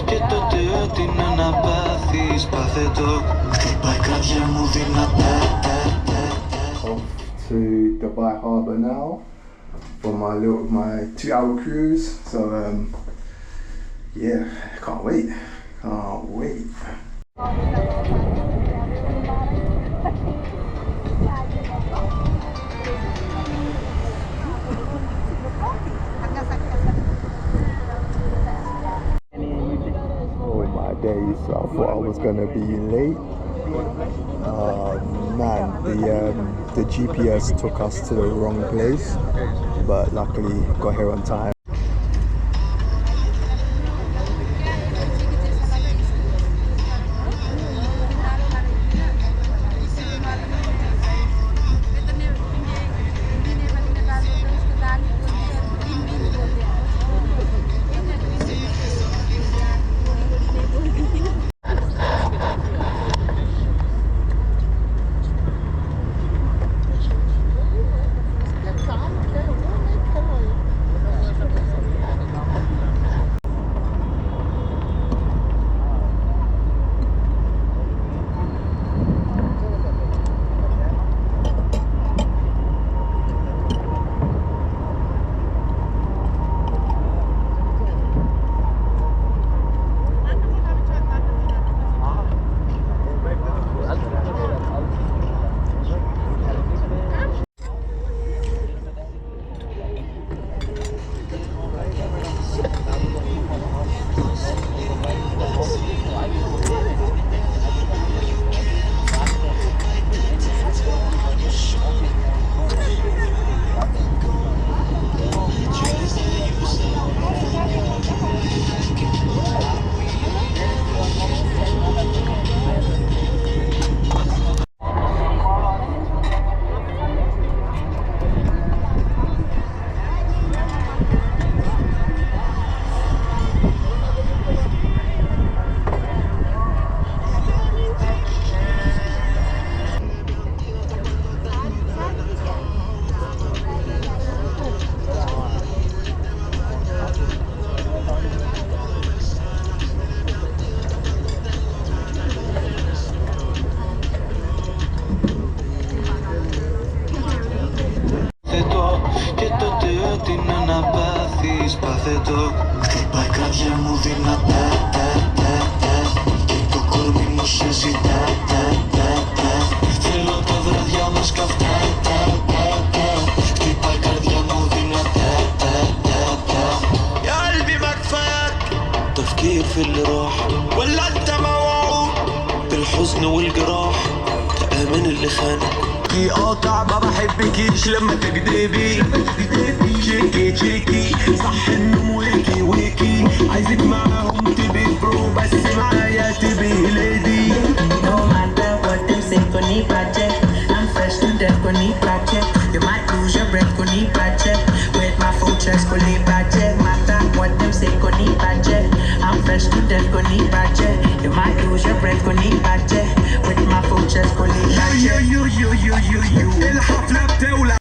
Και τότε ό,τι να πάθεις πάθε το. Χτυπάει καρδιά μου δυνατά. Off to Dubai Harbour now for my 2-hour cruise. So yeah, can't wait. Oh my days, I thought I was gonna be late. Man, the GPS took us to the wrong place, but luckily got here on time. Χτυπάει καρδιά μου δυνατά. Και το κορμί μου σε ζητά. Θέλω τα βράδια μας καυτά. Χτυπάει καρδιά μου δυνατά. يا قلبي ما كفاك تفكير في اللي راح ولا انت موعود بالحزن والجراح تأمن اللي خانك قاطع ما بحبكيش لما تكدبي تشيكي صح النوم ويكي عايزك معاهم تبي برو بس معايا تبي ليدي. No matter what them say, go need budget. I'm fresh to death, go need budget. You might lose your breath, go need budget. With my full chest, go need budget. Matter what them say, go need budget. I'm fresh to death, go need budget. You might lose your breath, go need budget. With my full chest, go need budget. You الحفلة بتولع.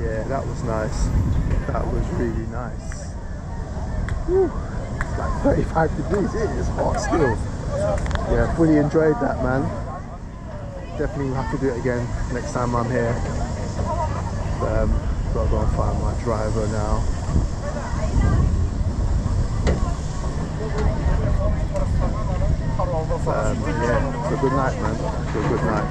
Yeah, that was nice. That was really nice. Whew. It's like 35 degrees. It is hot still. Yeah, fully enjoyed that, man. Definitely have to do it again next time I'm here. Gotta go and find my driver now. Yeah, it's a good night, man. It's a good night.